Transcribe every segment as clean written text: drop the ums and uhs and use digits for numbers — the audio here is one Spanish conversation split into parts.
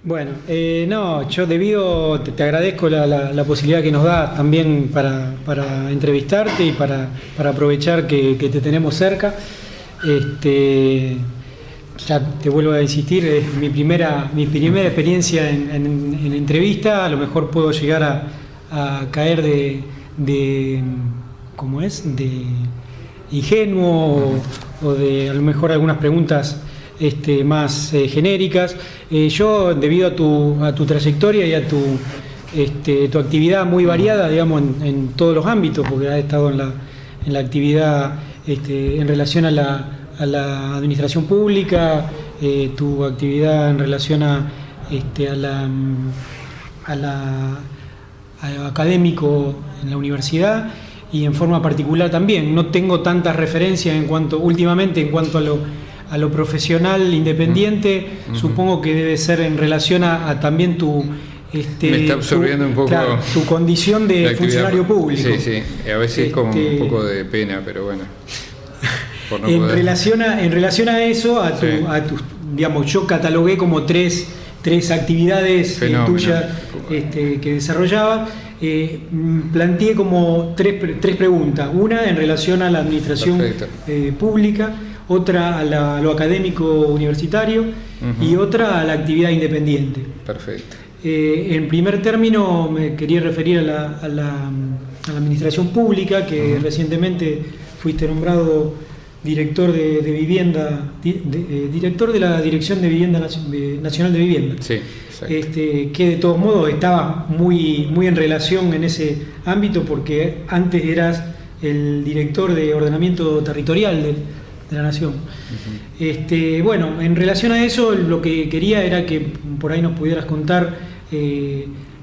Bueno, no, yo te agradezco la posibilidad que nos das también para entrevistarte y para aprovechar que te tenemos cerca. Ya te vuelvo a insistir, es mi primera experiencia en entrevista. A lo mejor puedo llegar a caer de ¿cómo es? De ingenuo o de a lo mejor algunas preguntas más genéricas. Yo, debido a tu trayectoria y a tu actividad muy variada, digamos, en todos los ámbitos, porque has estado en la actividad en relación a la administración pública, tu actividad en relación a lo académico en la universidad y en forma particular también. No tengo tantas referencias últimamente en cuanto a lo profesional independiente. Supongo que debe ser en relación a también me está absorbiendo un poco, claro, tu condición de funcionario público. Sí, a veces con un poco de pena, pero bueno. En relación a eso, digamos, yo catalogué como tres actividades tuyas que desarrollaba. Planteé como tres preguntas. Una en relación a la administración pública, otra a lo académico universitario y otra a la actividad independiente. Perfecto. En primer término me quería referir a la administración pública, que recientemente fuiste nombrado director de vivienda, director de la Dirección de Vivienda Nacional de Vivienda. Sí, que de todos modos estaba muy en relación en ese ámbito, porque antes eras el director de ordenamiento territorial de la Nación. Bueno, en relación a eso, lo que quería era que por ahí nos pudieras contar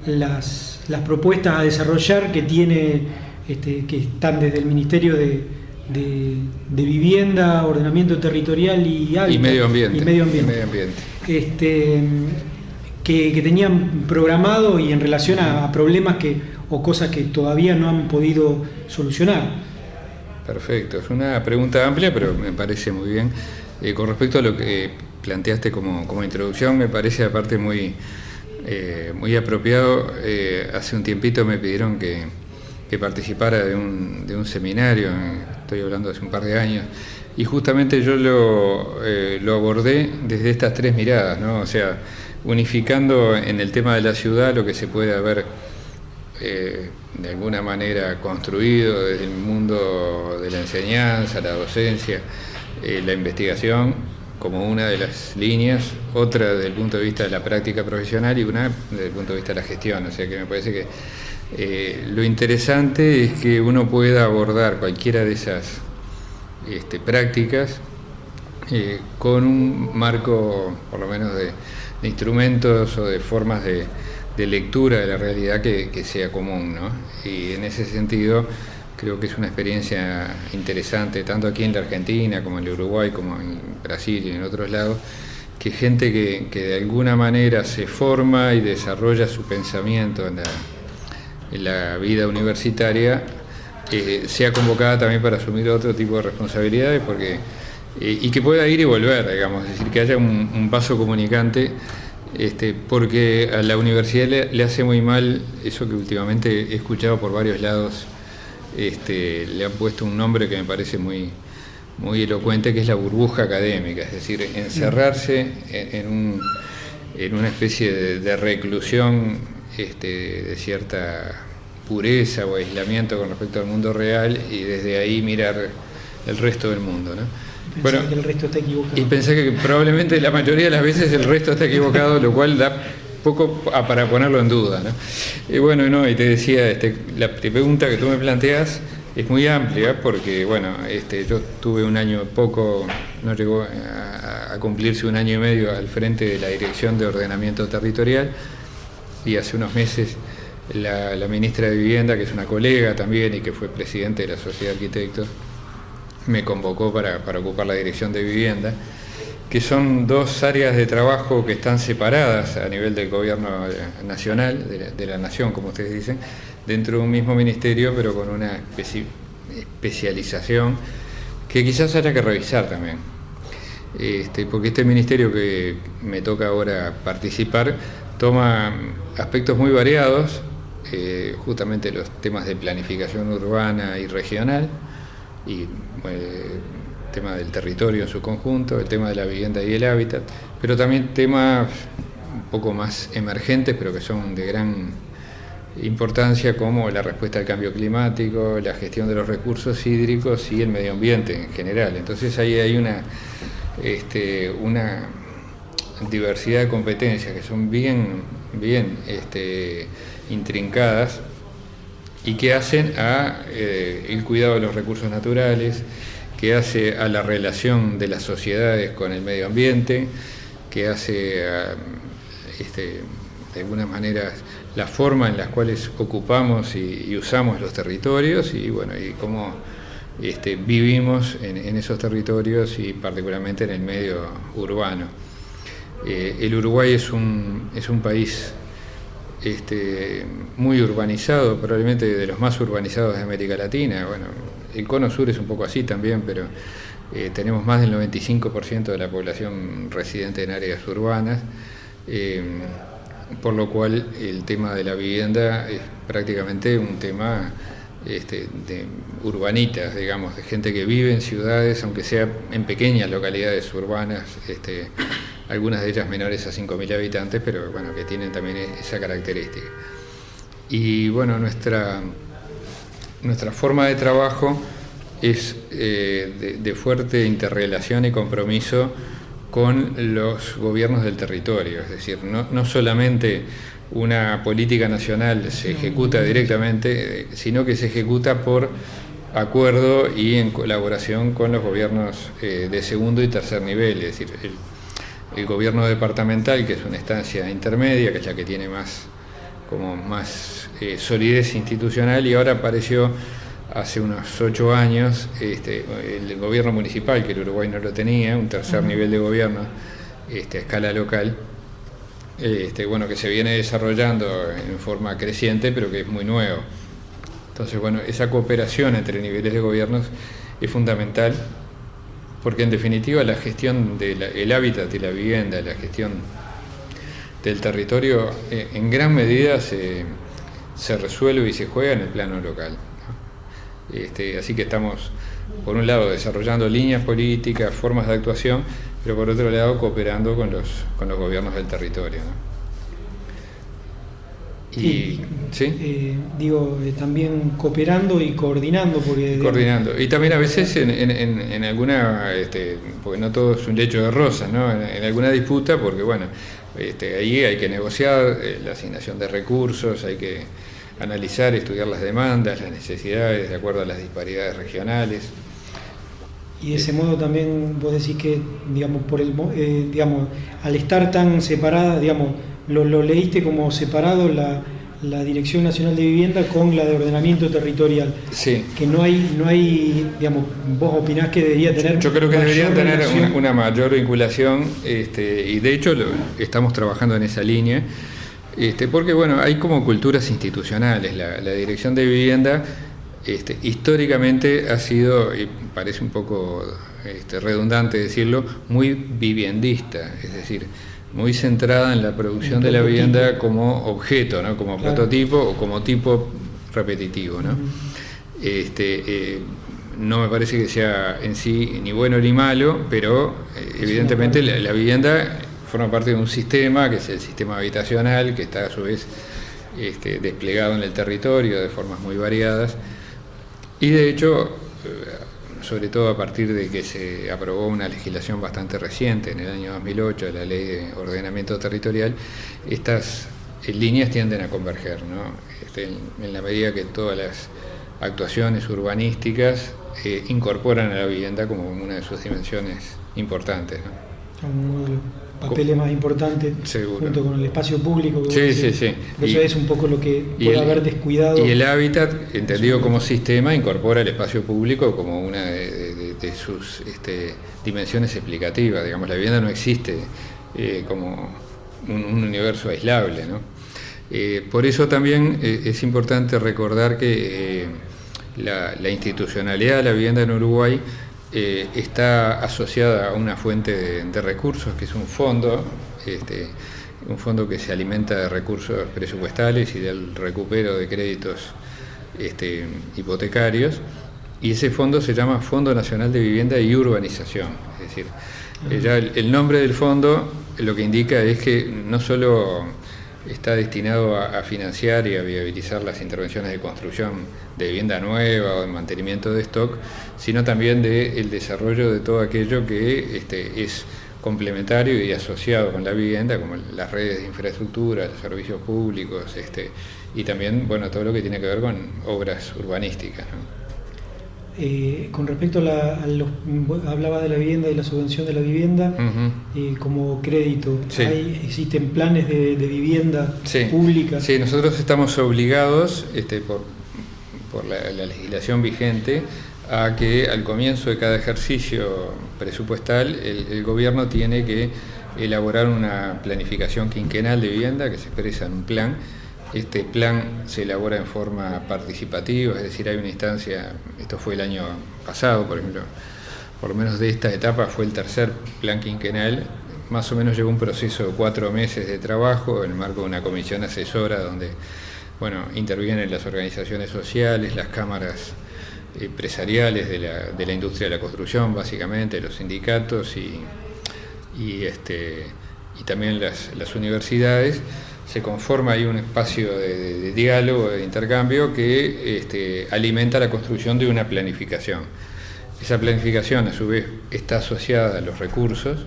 las propuestas a desarrollar que tiene, que están desde el Ministerio de Vivienda, Ordenamiento Territorial y Medio Ambiente. Que tenían programado y en relación a problemas o cosas que todavía no han podido solucionar. Perfecto, es una pregunta amplia, pero me parece muy bien. Con respecto a lo que planteaste como introducción, me parece aparte muy apropiado. Hace un tiempito me pidieron que participara de un seminario, estoy hablando de hace un par de años, y justamente yo lo abordé desde estas tres miradas, ¿no? O sea, unificando en el tema de la ciudad lo que se puede haber de alguna manera construido desde el mundo de la enseñanza, la docencia, la investigación como una de las líneas, otra desde el punto de vista de la práctica profesional y una desde el punto de vista de la gestión. O sea que me parece que lo interesante es que uno pueda abordar cualquiera de esas prácticas con un marco, por lo menos, de instrumentos o de formas de lectura de la realidad que sea común, ¿no? Y en ese sentido creo que es una experiencia interesante, tanto aquí en la Argentina como en el Uruguay, como en Brasil y en otros lados, que gente que de alguna manera se forma y desarrolla su pensamiento en la vida universitaria, sea convocada también para asumir otro tipo de responsabilidades, y que pueda ir y volver, digamos, es decir, que haya un vaso comunicante, porque a la universidad le hace muy mal eso que últimamente he escuchado por varios lados. Le han puesto un nombre que me parece muy elocuente, que es la burbuja académica, es decir, encerrarse en una especie de reclusión de cierta pureza o aislamiento con respecto al mundo real, y desde ahí mirar el resto del mundo, ¿no? Pensar que el resto está equivocado. Y pensé que probablemente la mayoría de las veces el resto está equivocado, lo cual da poco para ponerlo en duda, ¿no? Y bueno, y te decía, la pregunta que tú me planteas es muy amplia, porque bueno, yo tuve un año poco, no llegó a cumplirse un año y medio al frente de la Dirección de Ordenamiento Territorial, y hace unos meses la ministra de Vivienda, que es una colega también y que fue presidente de la Sociedad de Arquitectos, me convocó para ocupar la Dirección de Vivienda, que son dos áreas de trabajo que están separadas a nivel del gobierno nacional, de la nación, como ustedes dicen, dentro de un mismo ministerio, pero con una especialización que quizás haya que revisar también. porque este ministerio que me toca ahora participar toma aspectos muy variados, justamente los temas de planificación urbana y regional, y el tema del territorio en su conjunto, el tema de la vivienda y el hábitat, pero también temas un poco más emergentes, pero que son de gran importancia, como la respuesta al cambio climático, la gestión de los recursos hídricos y el medio ambiente en general. Entonces ahí hay una diversidad de competencias que son bien intrincadas y que hacen a el cuidado de los recursos naturales, que hace a la relación de las sociedades con el medio ambiente, que hace a, de alguna manera, la forma en las cuales ocupamos y usamos los territorios y cómo vivimos en esos territorios y particularmente en el medio urbano. El Uruguay es un país muy urbanizado, probablemente de los más urbanizados de América Latina. Bueno, el Cono Sur es un poco así también, pero tenemos más del 95% de la población residente en áreas urbanas, por lo cual el tema de la vivienda es prácticamente un tema de urbanitas, digamos, de gente que vive en ciudades, aunque sea en pequeñas localidades urbanas, algunas de ellas menores a 5.000 habitantes, pero bueno, que tienen también esa característica. Y bueno, nuestra forma de trabajo es de fuerte interrelación y compromiso con los gobiernos del territorio, es decir, no solamente una política nacional se ejecuta directamente, sino que se ejecuta por acuerdo y en colaboración con los gobiernos de segundo y tercer nivel, es decir, el gobierno departamental, que es una instancia intermedia, que es la que tiene más solidez institucional, y ahora apareció hace unos 8 años el gobierno municipal, que el Uruguay no lo tenía, un tercer nivel de gobierno a escala local, que se viene desarrollando en forma creciente, pero que es muy nuevo. Entonces, bueno, esa cooperación entre niveles de gobiernos es fundamental, porque en definitiva la gestión del hábitat y la vivienda, la gestión del territorio, en gran medida se resuelve y se juega en el plano local, ¿no? Así que estamos, por un lado, desarrollando líneas políticas, formas de actuación, pero por otro lado cooperando con los gobiernos del territorio, ¿no? Y ¿sí? También cooperando y coordinando, y también a veces en alguna, porque no todo es un lecho de rosas, ¿no? En alguna disputa, porque bueno, ahí hay que negociar la asignación de recursos, hay que analizar, estudiar las demandas, las necesidades de acuerdo a las disparidades regionales. Y de ese modo también vos decís que, digamos, al estar tan separada, digamos, lo leíste como separado la Dirección Nacional de Vivienda con la de Ordenamiento Territorial. Sí. Que no hay, digamos, vos opinás que debería tener... Yo creo que deberían tener una mayor vinculación, y de hecho estamos trabajando en esa línea, porque bueno, hay como culturas institucionales. La Dirección de Vivienda históricamente ha sido, y parece un poco redundante decirlo, muy viviendista, es decir, muy centrada en la producción de la vivienda como objeto, ¿no? Como prototipo o como tipo repetitivo, ¿no? No me parece que sea en sí ni bueno ni malo, pero evidentemente la vivienda forma parte de un sistema, que es el sistema habitacional, que está a su vez desplegado en el territorio de formas muy variadas, y de hecho, sobre todo a partir de que se aprobó una legislación bastante reciente, en el año 2008, la Ley de Ordenamiento Territorial, estas líneas tienden a converger, ¿no? En la medida que todas las actuaciones urbanísticas incorporan a la vivienda como una de sus dimensiones importantes, ¿no? Uno de los papeles más importantes, junto con el espacio público. Sí. Eso es un poco lo que puede haber descuidado. Y el hábitat, entendido como sistema, incorpora el espacio público como una de sus dimensiones explicativas. Digamos, la vivienda no existe como un universo aislable, ¿no? Por eso también es importante recordar que la institucionalidad de la vivienda en Uruguay está asociada a una fuente de recursos, que es un fondo que se alimenta de recursos presupuestales y del recupero de créditos hipotecarios, y ese fondo se llama Fondo Nacional de Vivienda y Urbanización. Es decir, ya el nombre del fondo lo que indica es que no solo está destinado a financiar y a viabilizar las intervenciones de construcción de vivienda nueva o de mantenimiento de stock, sino también del desarrollo de todo aquello que es complementario y asociado con la vivienda, como las redes de infraestructura, los servicios públicos, y también, bueno, todo lo que tiene que ver con obras urbanísticas, ¿no? Con respecto hablaba de la vivienda y la subvención de la vivienda, como crédito, Sí. ¿Existen planes de vivienda pública? Sí, nosotros estamos obligados por la legislación vigente a que al comienzo de cada ejercicio presupuestal el gobierno tiene que elaborar una planificación quinquenal de vivienda que se expresa en un plan. Este plan se elabora en forma participativa, es decir, hay una instancia, esto fue el año pasado, por ejemplo, por lo menos de esta etapa fue el tercer plan quinquenal, más o menos llevó un proceso de 4 meses de trabajo en el marco de una comisión asesora donde, bueno, intervienen las organizaciones sociales, las cámaras empresariales de la industria de la construcción, básicamente, los sindicatos y también las universidades. Se conforma ahí un espacio de diálogo, de intercambio que alimenta la construcción de una planificación. Esa planificación a su vez está asociada a los recursos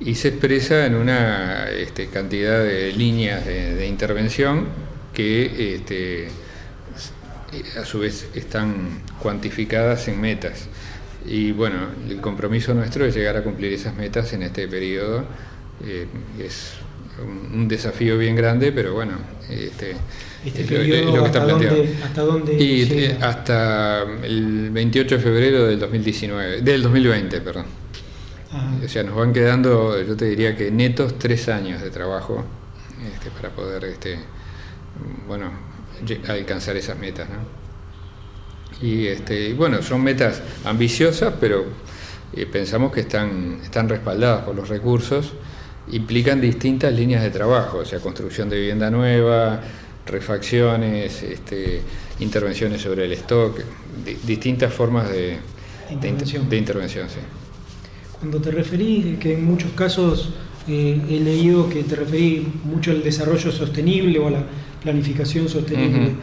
y se expresa en una cantidad de líneas de intervención que a su vez están cuantificadas en metas. Y bueno, el compromiso nuestro es llegar a cumplir esas metas en este periodo. Es un desafío bien grande, pero bueno, periodo, lo que está planteado. ¿Hasta dónde? Hasta el 28 de febrero del 2020, perdón. O sea, nos van quedando, yo te diría que netos 3 años de trabajo para poder alcanzar esas metas, ¿no? Y bueno, son metas ambiciosas, pero pensamos que están respaldadas por los recursos. Implican distintas líneas de trabajo, o sea, construcción de vivienda nueva, refacciones, intervenciones sobre el stock, distintas formas de intervención, sí. Cuando te referís, que en muchos casos he leído que te referís mucho al desarrollo sostenible o a la planificación sostenible,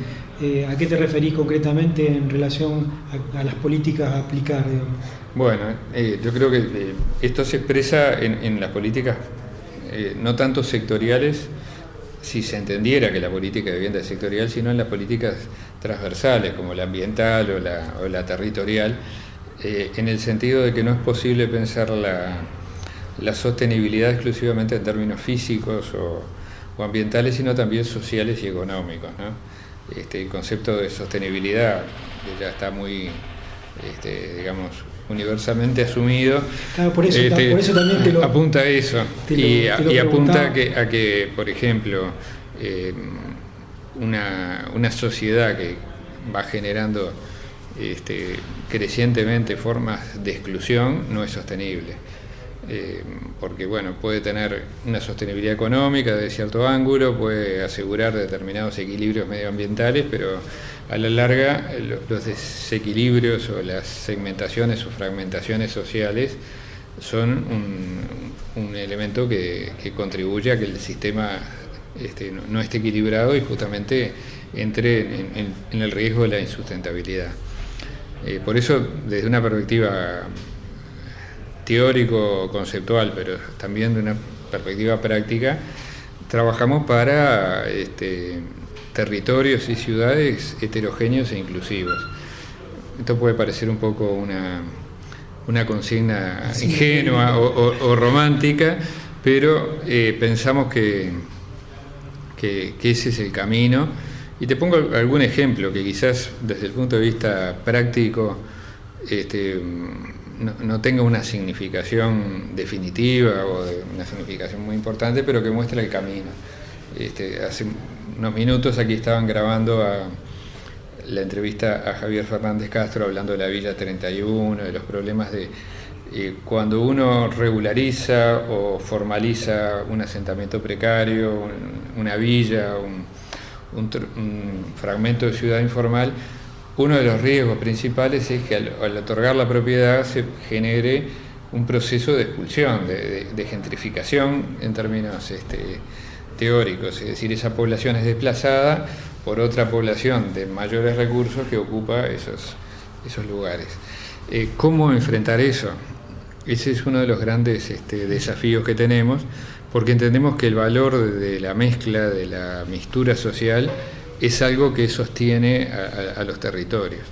¿a qué te referís concretamente en relación a las políticas a aplicar, digamos? Bueno, yo creo que esto se expresa en las políticas no tanto sectoriales, si se entendiera que la política de vivienda es sectorial, sino en las políticas transversales, como la ambiental o la territorial, en el sentido de que no es posible pensar la sostenibilidad exclusivamente en términos físicos o ambientales, sino también sociales y económicos, ¿no? El concepto de sostenibilidad, que ya está muy, digamos, universalmente asumido. Claro, por eso también apunta a eso y apunta a que, por ejemplo, una sociedad que va generando crecientemente formas de exclusión no es sostenible, porque bueno, puede tener una sostenibilidad económica de cierto ángulo, puede asegurar determinados equilibrios medioambientales, pero a la larga los desequilibrios o las segmentaciones o fragmentaciones sociales son un elemento que contribuye a que el sistema no esté equilibrado y justamente entre en el riesgo de la insustentabilidad. Por eso, desde una perspectiva teórico-conceptual, pero también de una perspectiva práctica, trabajamos para territorios y ciudades heterogéneos e inclusivos. Esto puede parecer un poco una consigna ingenua o romántica, pero pensamos que ese es el camino. Y te pongo algún ejemplo que quizás desde el punto de vista práctico no tenga una significación definitiva o de una significación muy importante, pero que muestra el camino. Hace unos minutos aquí estaban grabando la entrevista a Javier Fernández Castro hablando de la Villa 31, de los problemas de cuando uno regulariza o formaliza un asentamiento precario, una villa, un fragmento de ciudad informal. Uno de los riesgos principales es que al otorgar la propiedad se genere un proceso de expulsión, de gentrificación en términos teóricos, es decir, esa población es desplazada por otra población de mayores recursos que ocupa esos lugares. ¿Cómo enfrentar eso? Ese es uno de los grandes desafíos que tenemos, porque entendemos que el valor de la mezcla, de la mixtura social, es algo que sostiene a los territorios.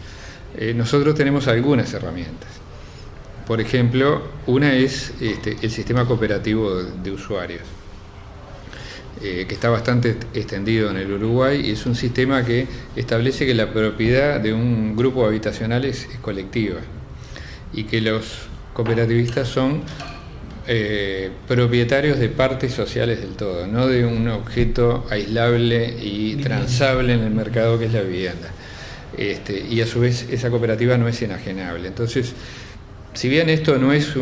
Nosotros tenemos algunas herramientas. Por ejemplo, una es el sistema cooperativo de usuarios, que está bastante extendido en el Uruguay, y es un sistema que establece que la propiedad de un grupo habitacional es colectiva y que los cooperativistas son propietarios de partes sociales del todo, no de un objeto aislable y transable en el mercado que es la vivienda. Y a su vez esa cooperativa no es enajenable. Entonces, si bien esto no es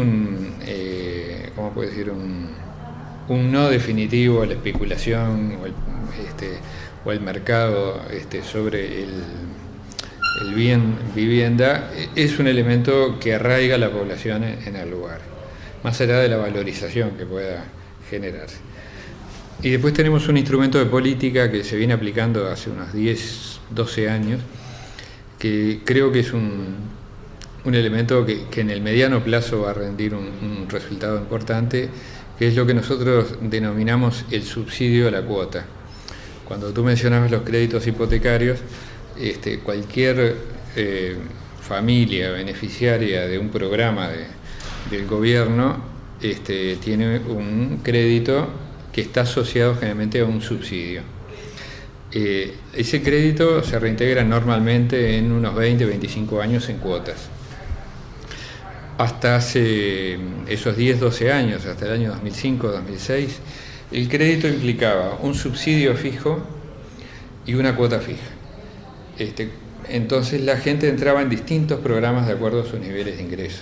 ¿cómo puedo decir? Un no definitivo a la especulación o el mercado sobre el bien vivienda, es un elemento que arraiga a la población en el lugar, más allá de la valorización que pueda generarse. Y después tenemos un instrumento de política que se viene aplicando hace unos 10, 12 años, que creo que es un elemento que en el mediano plazo va a rendir un resultado importante, que es lo que nosotros denominamos el subsidio a la cuota. Cuando tú mencionabas los créditos hipotecarios, cualquier familia beneficiaria de un programa del gobierno tiene un crédito que está asociado generalmente a un subsidio. Ese crédito se reintegra normalmente en unos 20, 25 años en cuotas. Hasta hace esos 10, 12 años, hasta el año 2005, 2006, el crédito implicaba un subsidio fijo y una cuota fija. Entonces la gente entraba en distintos programas de acuerdo a sus niveles de ingresos.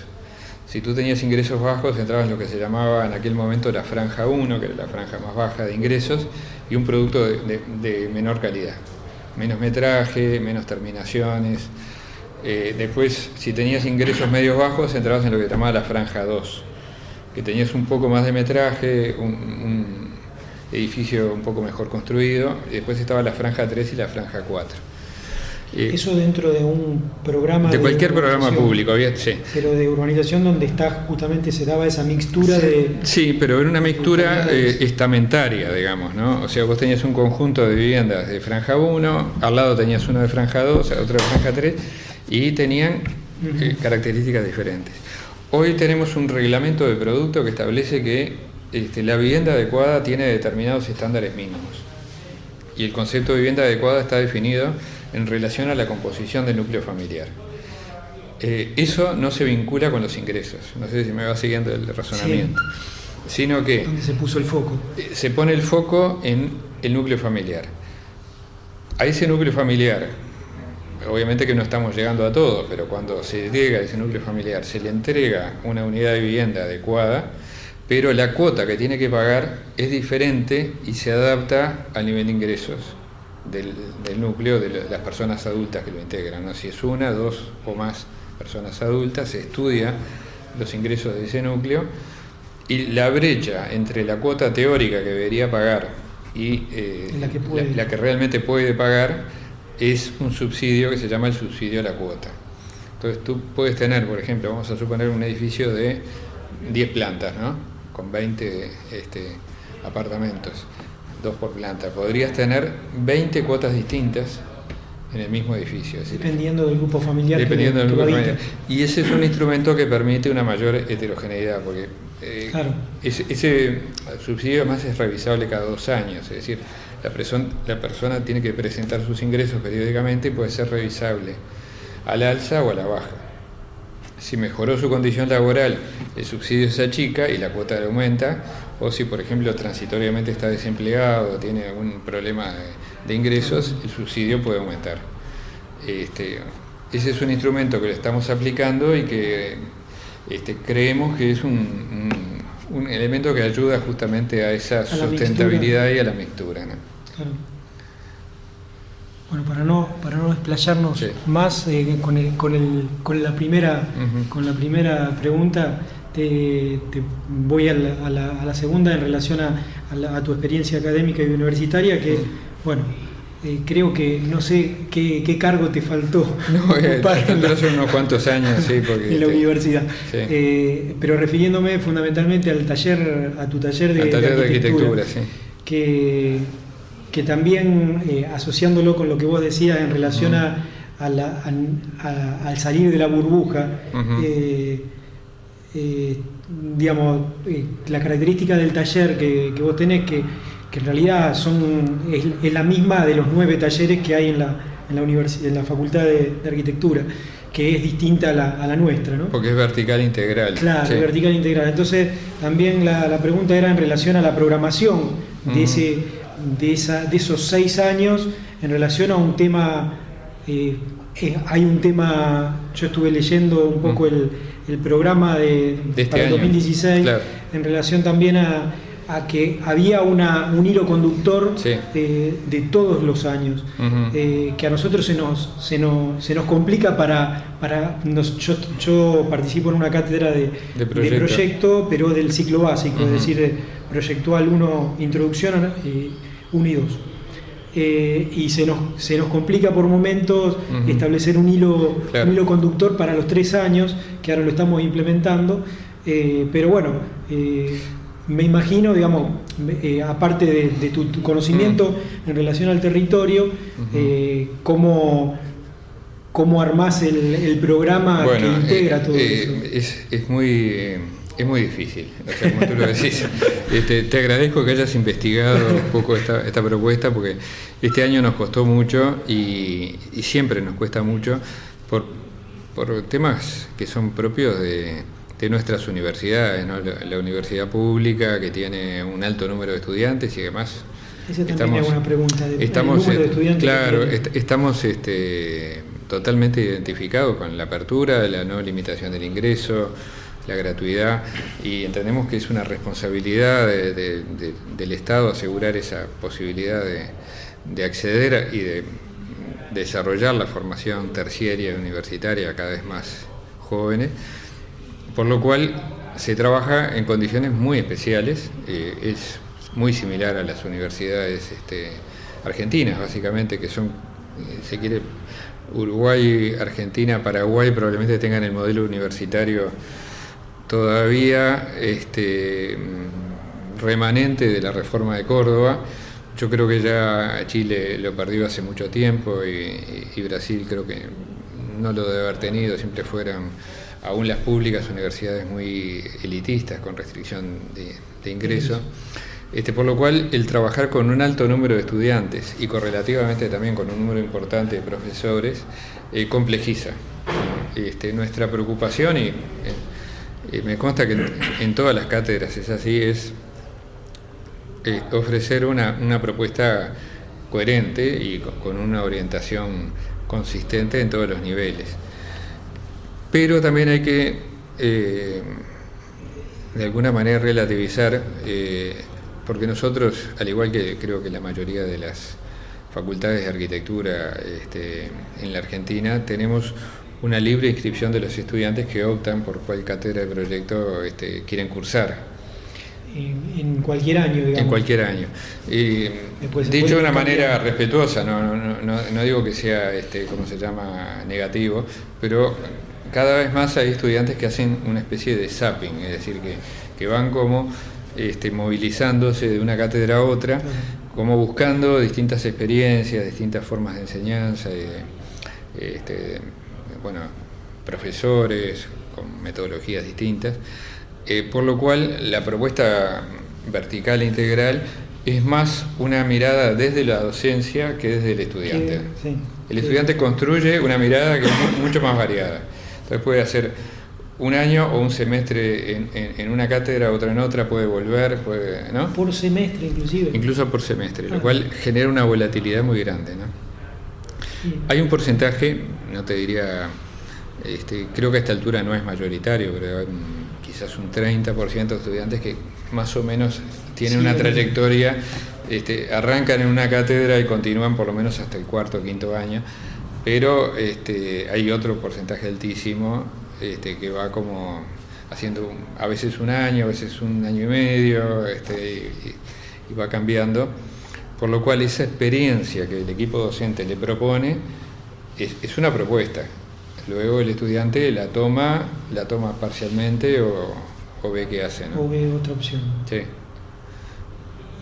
Si tú tenías ingresos bajos, entrabas en lo que se llamaba en aquel momento la franja 1, que era la franja más baja de ingresos, y un producto de menor calidad, menos metraje, menos terminaciones. Después, si tenías ingresos medios bajos, entrabas en lo que se llamaba la franja 2, que tenías un poco más de metraje, un edificio un poco mejor construido. Después estaba la franja 3 y la franja 4. Eso dentro de un programa de cualquier programa público, sí. Pero de urbanización donde justamente se daba esa mixtura de... Sí, pero era una mixtura estamentaria, digamos, ¿no? O sea, vos tenías un conjunto de viviendas de franja 1, al lado tenías uno de franja 2, otro de franja 3, y tenían características diferentes. Hoy tenemos un reglamento de producto que establece que la vivienda adecuada tiene determinados estándares mínimos. Y el concepto de vivienda adecuada está definido en relación a la composición del núcleo familiar. Eso no se vincula con los ingresos, no sé si me va siguiendo el razonamiento, sino que... ¿Dónde se puso el foco? Se pone el foco en el núcleo familiar. A ese núcleo familiar, obviamente que no estamos llegando a todo, pero cuando se llega a ese núcleo familiar se le entrega una unidad de vivienda adecuada, pero la cuota que tiene que pagar es diferente y se adapta al nivel de ingresos del núcleo, de las personas adultas que lo integran, ¿no? Si es una, dos o más personas adultas, se estudia los ingresos de ese núcleo y la brecha entre la cuota teórica que debería pagar y la que realmente puede pagar es un subsidio que se llama el subsidio a la cuota. Entonces tú puedes tener, por ejemplo, vamos a suponer un edificio de 10 plantas, ¿no? Con 20 apartamentos, 2 por planta. Podrías tener 20 cuotas distintas en el mismo edificio. Es decir, dependiendo del grupo familiar. Dependiendo del grupo familiar. Y ese es un instrumento que permite una mayor heterogeneidad, porque claro, ese subsidio además es revisable cada 2 años, es decir, la persona tiene que presentar sus ingresos periódicamente y puede ser revisable al alza o a la baja. Si mejoró su condición laboral, el subsidio se achica y la cuota le aumenta, o si por ejemplo transitoriamente está desempleado o tiene algún problema de ingresos, el subsidio puede aumentar. ese es un instrumento que lo estamos aplicando y que creemos que es un elemento que ayuda justamente a esa sustentabilidad y a la mixtura, ¿no? Claro. Bueno, para no explayarnos más con la primera pregunta, te voy a la segunda en relación a tu experiencia académica y universitaria, que bueno, creo que no sé qué cargo te faltó pero son unos cuantos años, sí, porque en la universidad, sí. Pero refiriéndome fundamentalmente a tu taller de arquitectura, sí. que también asociándolo con lo que vos decías en relación al salir de la burbuja, digamos, la característica del taller que vos tenés, que en realidad es la misma de los 9 talleres que hay en la Facultad de Arquitectura, que es distinta a la nuestra, ¿no? Porque es vertical integral. Claro, sí. Vertical integral. Entonces, también la pregunta era en relación a la programación de esos 6 años en relación a un tema. Hay un tema, yo estuve leyendo un poco el programa para el 2016, claro, en relación también a que había un hilo conductor, sí, de todos los años, que a nosotros se nos complica yo participo en una cátedra de proyecto, pero del ciclo básico, es decir, proyectual 1, introducción 1 y 2. Y se nos complica por momentos establecer un hilo conductor para los 3 años, que ahora lo estamos implementando, pero bueno, me imagino, digamos, aparte de tu conocimiento en relación al territorio, cómo armás el programa que integra todo eso. Es muy difícil, o sea, como tú lo decís. Te agradezco que hayas investigado un poco esta propuesta, porque este año nos costó mucho y siempre nos cuesta mucho por temas que son propios de nuestras universidades, ¿no? La universidad pública, que tiene un alto número de estudiantes y además... Esa también es una pregunta, el número de estudiantes. Claro, estamos totalmente identificados con la apertura, la no limitación del ingreso, la gratuidad, y entendemos que es una responsabilidad del Estado asegurar esa posibilidad de acceder y de desarrollar la formación terciaria y universitaria cada vez más jóvenes, por lo cual se trabaja en condiciones muy especiales. Es muy similar a las universidades argentinas, básicamente, que son, se quiere, Uruguay, Argentina, Paraguay probablemente tengan el modelo universitario todavía remanente de la reforma de Córdoba. Yo creo que ya Chile lo perdió hace mucho tiempo y Brasil creo que no lo debe haber tenido, siempre fueran aún las públicas universidades muy elitistas con restricción de ingreso. Por lo cual el trabajar con un alto número de estudiantes y correlativamente también con un número importante de profesores complejiza nuestra preocupación, y me consta que en todas las cátedras es así, es ofrecer una propuesta coherente y con una orientación consistente en todos los niveles. Pero también hay que de alguna manera relativizar, porque nosotros, al igual que creo que la mayoría de las facultades de arquitectura en la Argentina, tenemos una libre inscripción de los estudiantes que optan por cuál cátedra de proyecto quieren cursar. En cualquier año, digamos. En cualquier año. Dicho de una manera respetuosa, no digo que sea, ¿cómo se llama?, negativo, pero cada vez más hay estudiantes que hacen una especie de zapping, es decir, que van como movilizándose de una cátedra a otra, como buscando distintas experiencias, distintas formas de enseñanza, profesores con metodologías distintas, por lo cual la propuesta vertical integral es más una mirada desde la docencia que desde el estudiante. El estudiante construye una mirada que es mucho más variada. Entonces puede hacer un año o un semestre en una cátedra, otra en otra, puede volver, ¿no? Por semestre inclusive. Incluso por semestre, lo cual genera una volatilidad muy grande, ¿no? Hay un porcentaje, no te diría, creo que a esta altura no es mayoritario, pero hay quizás un 30% de estudiantes que más o menos tienen una trayectoria, arrancan en una cátedra y continúan por lo menos hasta el cuarto o quinto año, pero hay otro porcentaje altísimo que va como haciendo a veces un año, a veces un año y medio, y va cambiando, por lo cual esa experiencia que el equipo docente le propone es una propuesta. Luego el estudiante la toma parcialmente o ve qué hace, ¿no? O ve otra opción. Sí.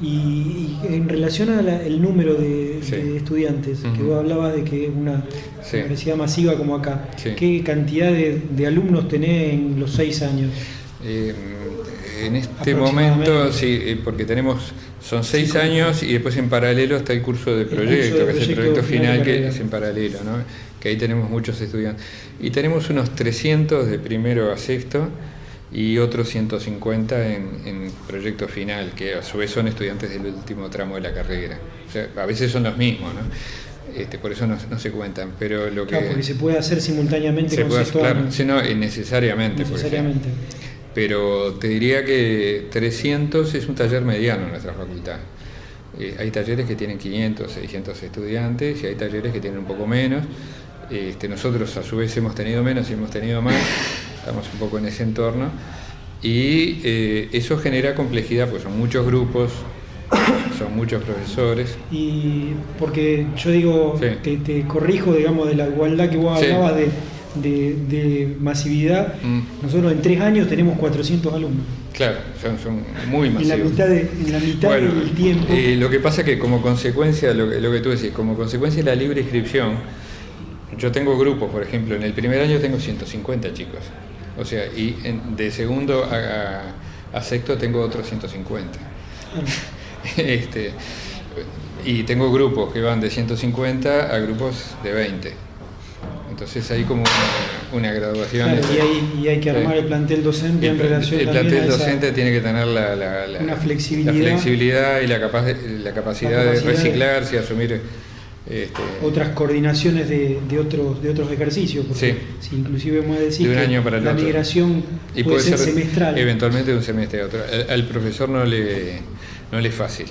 Y en relación al número de estudiantes, que vos hablabas de que es una universidad masiva como acá, ¿qué cantidad de alumnos tenés en los 6 años? En este momento, sí, porque son 6 años y después en paralelo está el curso de proyecto, que es el proyecto final, que es en paralelo, ¿no? Que ahí tenemos muchos estudiantes. Y tenemos unos 300 de primero a sexto y otros 150 en proyecto final, que a su vez son estudiantes del último tramo de la carrera. O sea, a veces son los mismos, ¿no? Por eso no se cuentan, pero lo que... porque se puede hacer simultáneamente con sexto año. Claro, sí, no, necesariamente. Pero te diría que 300 es un taller mediano en nuestra facultad. Hay talleres que tienen 500, 600 estudiantes y hay talleres que tienen un poco menos. Nosotros a su vez hemos tenido menos y hemos tenido más, estamos un poco en ese entorno y eso genera complejidad, pues son muchos grupos, son muchos profesores. Y porque yo digo, te corrijo, digamos, de la igualdad que vos hablabas de masividad, nosotros en 3 años tenemos 400 alumnos. Claro, son muy masivos. En la mitad del tiempo. Lo que pasa es que como consecuencia, lo que tú decís, como consecuencia de la libre inscripción, yo tengo grupos, por ejemplo, en el primer año tengo 150 chicos, o sea, y de segundo a sexto tengo otros 150. Y tengo grupos que van de 150 a grupos de 20. Entonces hay como una graduación. Claro, y hay que armar el plantel docente en relación el también plantel a docente tiene que tener una flexibilidad y la capacidad de reciclarse y asumir otras coordinaciones de otros ejercicios, porque si inclusive vamos a decir de un año que para el la otro. migración puede ser semestral. Eventualmente de un semestre a otro. Al profesor no le es fácil.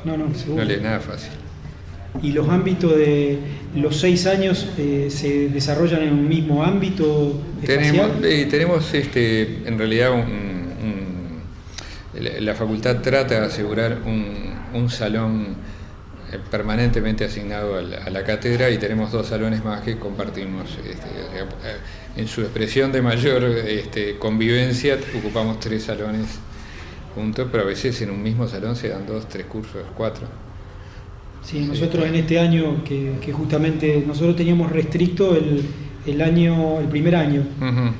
No, seguro. No le es nada fácil. ¿Y los ámbitos de los 6 años se desarrollan en un mismo ámbito espacial? Tenemos en realidad la facultad trata de asegurar un salón permanentemente asignado a la cátedra y tenemos 2 salones más que compartimos. En su expresión de mayor convivencia ocupamos 3 salones juntos, pero a veces en un mismo salón se dan 2, 3 cursos, 4. Sí, nosotros en este año que justamente nosotros teníamos restricto el primer año,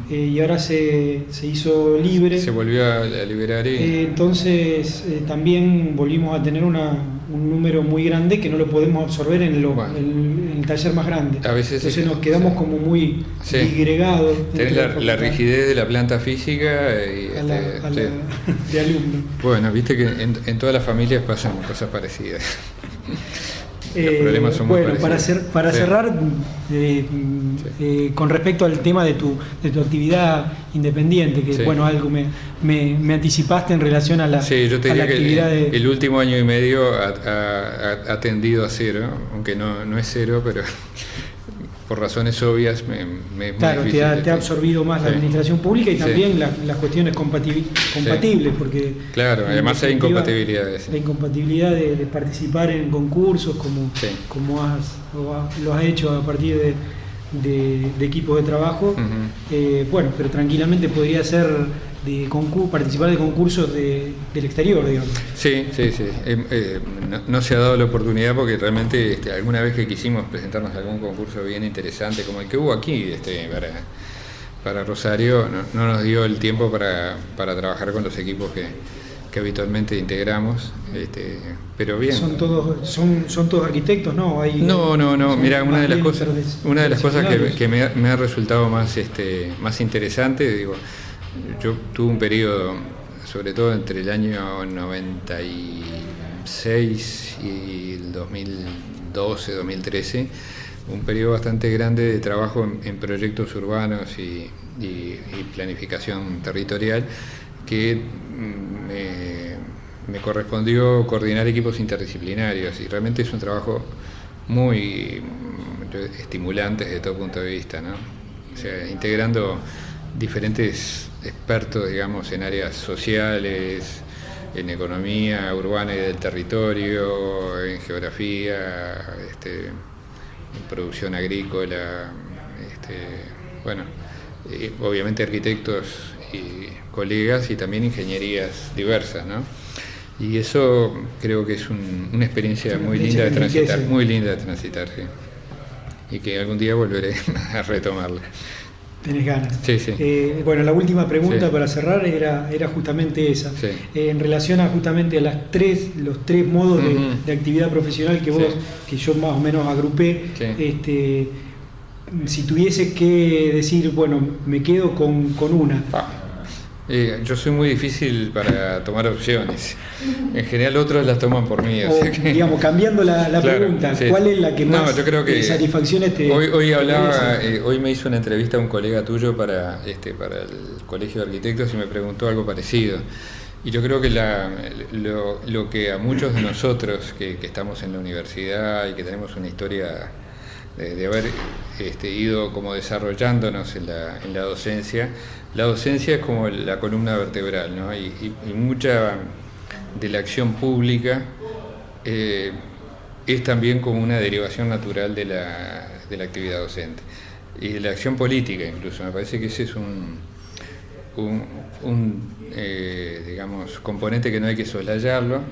y ahora se hizo libre. Se volvió a liberar y... entonces también volvimos a tener un número muy grande que no lo podemos absorber en el taller más grande. A veces entonces nos quedamos como muy disgregados. Tenés la rigidez de la planta física y de alumno. Bueno, viste que en todas las familias pasan cosas parecidas. Los problemas son muy parecidos. Para cerrar, con respecto al tema de tu actividad independiente, que algo me anticipaste en relación a la, yo te a la diría actividad que el último año y medio ha tendido a cero, aunque no es cero, pero por razones obvias claro, te ha absorbido más la administración pública y también las cuestiones compatibles, porque claro, además hay incompatibilidades. La incompatibilidad de participar en concursos como lo has hecho a partir de equipos de trabajo, pero tranquilamente podría ser participar de concursos del exterior, digamos. Sí. No se ha dado la oportunidad porque realmente alguna vez que quisimos presentarnos a algún concurso bien interesante como el que hubo aquí para Rosario, no nos dio el tiempo para trabajar con los equipos que habitualmente integramos, pero bien. Son todos arquitectos, ¿no? No. Mira, una de las cosas que me ha resultado más interesante, yo tuve un periodo, sobre todo entre el año 96 y el 2012, 2013, un periodo bastante grande de trabajo en proyectos urbanos y planificación territorial, que me correspondió coordinar equipos interdisciplinarios, y realmente es un trabajo muy estimulante desde todo punto de vista, ¿no? O sea, integrando diferentes expertos, digamos, en áreas sociales, en economía urbana y del territorio, en geografía, en producción agrícola, bueno, obviamente arquitectos y colegas, y también ingenierías diversas, ¿no? Y eso creo que es una experiencia muy linda de transitar, sí. Y que algún día volveré a retomarla. Tenés ganas. Sí, sí. Bueno, la última pregunta, sí, para cerrar era justamente esa. Sí. En relación a justamente a los tres modos de actividad profesional que yo más o menos agrupé, sí. Si tuviese que decir, bueno, me quedo con una. Yo soy muy difícil para tomar opciones. En general otros las toman por mí. O sea que, digamos, cambiando la claro, pregunta, sí. ¿Cuál es la que más yo creo que satisfacciones te hoy me hizo una entrevista a un colega tuyo para el Colegio de Arquitectos y me preguntó algo parecido. Y yo creo que lo que a muchos de nosotros que estamos en la universidad y que tenemos una historia de haber ido como desarrollándonos en la docencia, la docencia es como la columna vertebral, ¿no? Y mucha de la acción pública es también como una derivación natural de la actividad docente. Y de la acción política incluso, me parece que ese es digamos, componente que no hay que soslayarlo,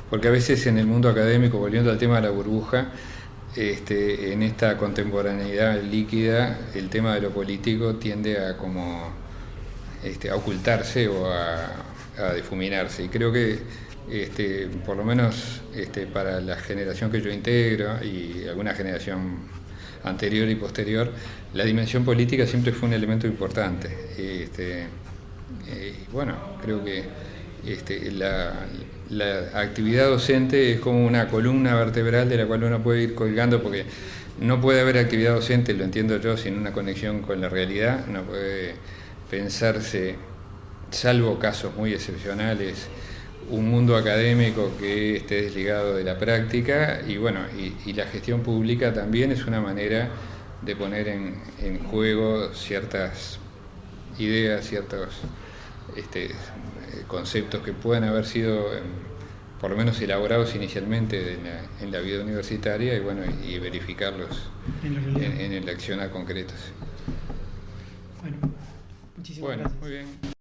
porque a veces en el mundo académico, volviendo al tema de la burbuja, en esta contemporaneidad líquida, el tema de lo político tiende a a ocultarse o a difuminarse. Y creo que por lo menos para la generación que yo integro y alguna generación anterior y posterior, la dimensión política siempre fue un elemento importante. Bueno, creo que la actividad docente es como una columna vertebral de la cual uno puede ir colgando, porque no puede haber actividad docente, lo entiendo yo, sin una conexión con la realidad. No puede pensarse, salvo casos muy excepcionales, un mundo académico que esté desligado de la práctica. Y bueno, y la gestión pública también es una manera de poner en juego ciertas ideas, ciertos conceptos que puedan haber sido por lo menos elaborados inicialmente en la vida universitaria, y bueno, y verificarlos en el accionar concreto. Bueno, muchísimas gracias. Muy bien.